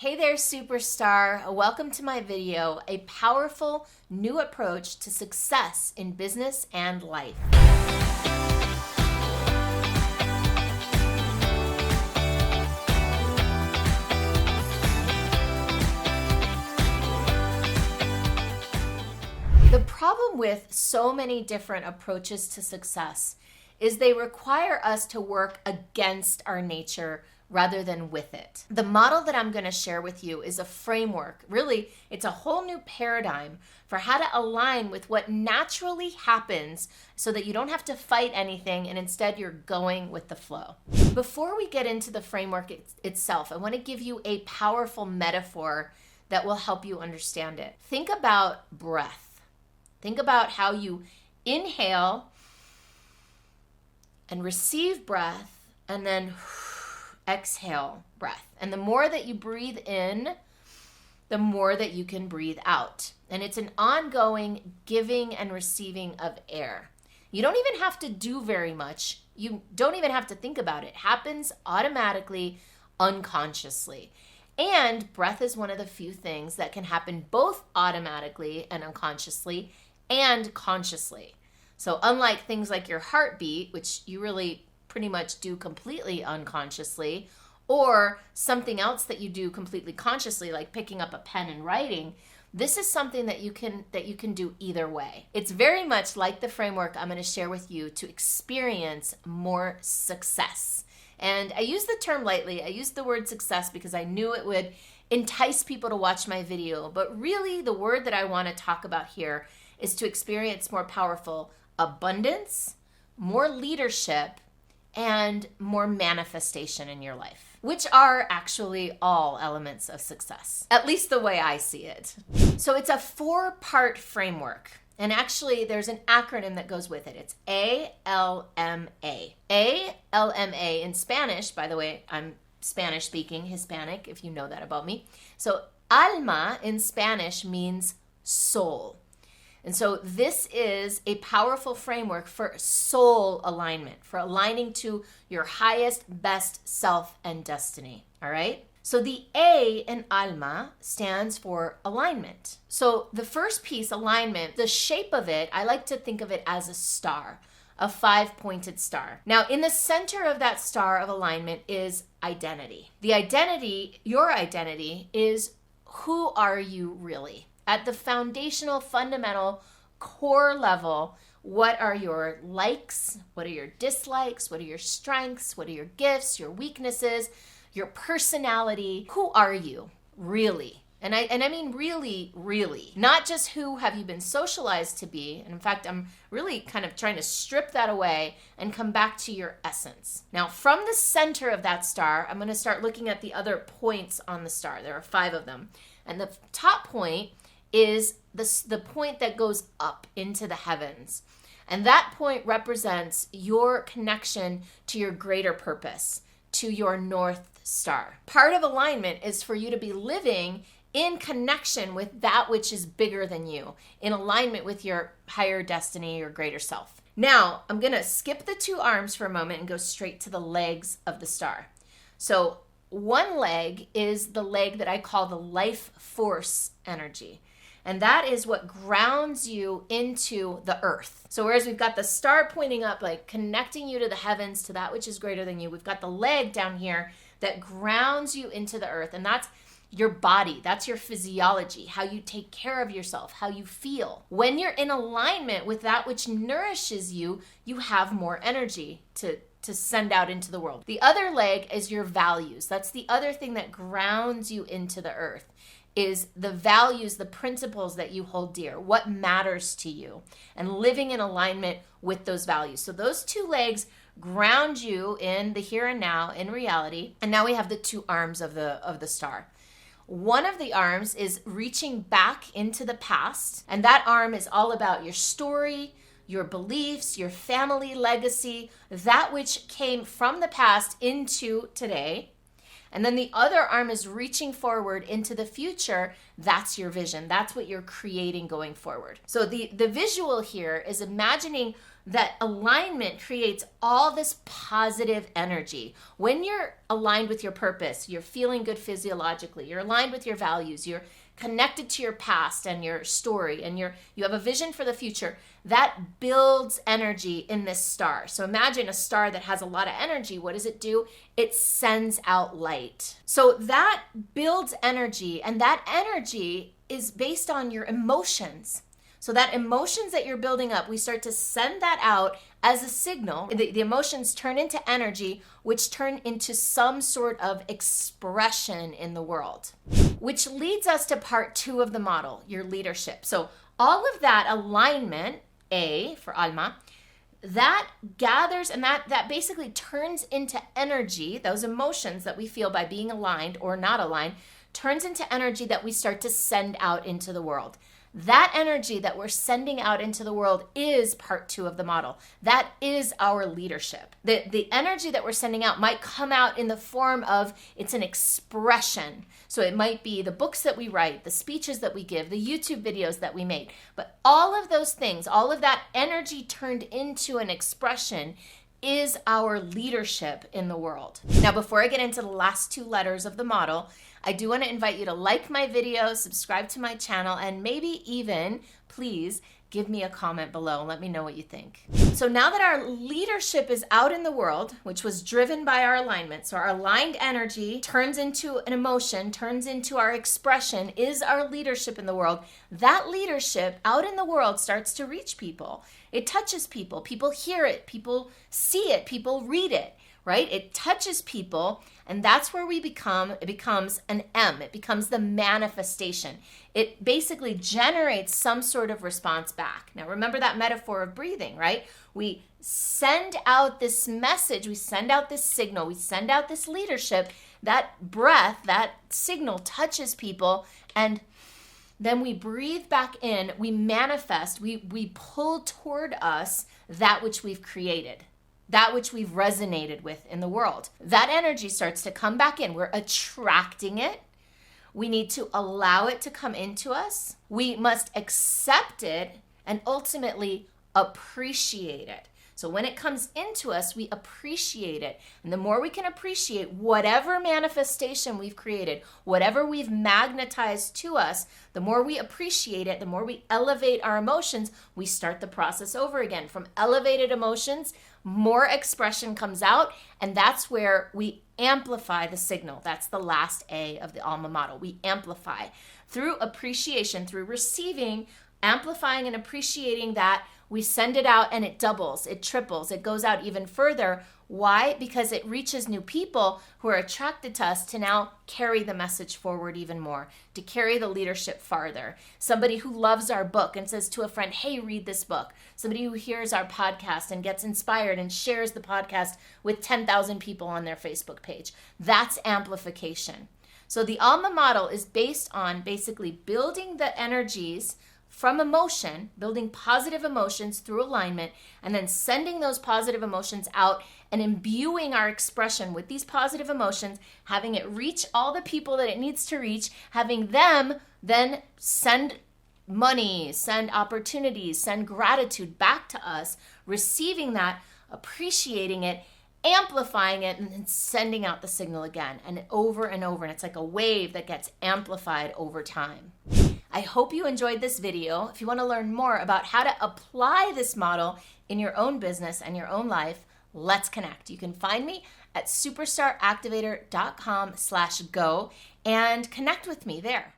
Hey there, superstar. Welcome to my video, a powerful new approach to success in business and life. The problem with so many different approaches to success is they require us to work against our nature rather than with it. The model that I'm going to share with you is a framework. Really, it's a whole new paradigm for how to align with what naturally happens so that you don't have to fight anything and instead you're going with the flow. Before we get into the framework itself, I want to give you a powerful metaphor that will help you understand it. Think about breath. Think about how you inhale and receive breath and then exhale breath. And the more that you breathe in, the more that you can breathe out. And it's an ongoing giving and receiving of air. You don't even have to do very much. You don't even have to think about it. It happens automatically, unconsciously. And breath is one of the few things that can happen both automatically and unconsciously and consciously. So unlike things like your heartbeat, which you really pretty much do completely unconsciously, or something else that you do completely consciously, like picking up a pen and writing, this is something that you can do either way. It's very much like the framework I'm going to share with you to experience more success. And I use the term lightly. I use the word success because I knew it would entice people to watch my video. But really, the word that I want to talk about here is to experience more powerful abundance, more leadership, and more manifestation in your life, which are actually all elements of success, at least the way I see it. So it's a 4-part framework. And actually, there's an acronym that goes with it. It's ALMA. ALMA in Spanish, by the way, I'm Spanish speaking, Hispanic, if you know that about me. So alma in Spanish means soul. And so this is a powerful framework for soul alignment, for aligning to your highest, best self and destiny, all right? So the A in Alma stands for alignment. So the first piece, alignment, the shape of it, I like to think of it as a star, a 5-pointed star. Now, in the center of that star of alignment is identity. The identity, your identity, is who are you really? At the foundational, fundamental, core level, what are your likes? What are your dislikes? What are your strengths? What are your gifts, your weaknesses, your personality? Who are you really? And I mean really, really. Not just who have you been socialized to be. And in fact, I'm really kind of trying to strip that away and come back to your essence. Now, from the center of that star, I'm going to start looking at the other points on the star. There are 5 of them. And the top point is the point that goes up into the heavens. And that point represents your connection to your greater purpose, to your North Star. Part of alignment is for you to be living in connection with that which is bigger than you, in alignment with your higher destiny, your greater self. Now, I'm going to skip the 2 arms for a moment and go straight to the legs of the star. So one leg is the leg that I call the life force energy. And that is what grounds you into the earth. So whereas we've got the star pointing up, like connecting you to the heavens, to that which is greater than you, we've got the leg down here that grounds you into the earth. And that's your body. That's your physiology, how you take care of yourself, how you feel. When you're in alignment with that which nourishes you, you have more energy to send out into the world. The other leg is your values. That's the other thing that grounds you into the earth, is the values, the principles that you hold dear, what matters to you, and living in alignment with those values. So those 2 legs ground you in the here and now, in reality. And now we have the 2 arms of the star. One of the arms is reaching back into the past, and that arm is all about your story, your beliefs, your family legacy, that which came from the past into today. And then the other arm is reaching forward into the future. That's your vision. That's what you're creating going forward. So the visual here is imagining that alignment creates all this positive energy. When you're aligned with your purpose, you're feeling good physiologically, you're aligned with your values, you're connected to your past and your story, and you have a vision for the future, that builds energy in this star. So imagine a star that has a lot of energy. What does it do? It sends out light. So that builds energy, and that energy is based on your emotions. So that emotions that you're building up, we start to send that out as a signal. The emotions turn into energy, which turn into some sort of expression in the world, which leads us to part 2 of the model, your leadership. So all of that alignment, A for Alma, that gathers and that basically turns into energy. Those emotions that we feel by being aligned or not aligned turns into energy that we start to send out into the world. That energy that we're sending out into the world is part 2 of the model. That is our leadership. The energy that we're sending out might come out in the form of, it's an expression. So it might be the books that we write, the speeches that we give, the YouTube videos that we make. But all of those things, all of that energy turned into an expression is our leadership in the world. Now, before I get into the last 2 letters of the model, I do want to invite you to like my video, subscribe to my channel, and maybe even, please, give me a comment below and let me know what you think. So now that our leadership is out in the world, which was driven by our alignment, so our aligned energy turns into an emotion, turns into our expression, is our leadership in the world. That leadership out in the world starts to reach people. It touches people. People hear it. People see it. People read it. Right? It touches people, and that's where it becomes an M. It becomes the manifestation. It basically generates some sort of response back. Now, remember that metaphor of breathing, right? We send out this message, we send out this signal, we send out this leadership. That breath, that signal touches people, and then we breathe back in, we manifest, we pull toward us that which we've created, that which we've resonated with in the world. That energy starts to come back in. We're attracting it. We need to allow it to come into us. We must accept it and ultimately appreciate it. So when it comes into us, we appreciate it. And the more we can appreciate whatever manifestation we've created, whatever we've magnetized to us, the more we appreciate it, the more we elevate our emotions, we start the process over again. From elevated emotions, more expression comes out, and that's where we amplify the signal. That's the last A of the Alma model. We amplify through appreciation, through receiving, amplifying and appreciating that. We send it out and it doubles, it triples, it goes out even further. Why? Because it reaches new people who are attracted to us to now carry the message forward even more, to carry the leadership farther. Somebody who loves our book and says to a friend, hey, read this book. Somebody who hears our podcast and gets inspired and shares the podcast with 10,000 people on their Facebook page. That's amplification. So the Alma model is based on basically building the energies from emotion, building positive emotions through alignment, and then sending those positive emotions out and imbuing our expression with these positive emotions, having it reach all the people that it needs to reach, having them then send money, send opportunities, send gratitude back to us, receiving that, appreciating it, amplifying it, and then sending out the signal again and over, and it's like a wave that gets amplified over time. I hope you enjoyed this video. If you want to learn more about how to apply this model in your own business and your own life, let's connect. You can find me at superstaractivator.com/go and connect with me there.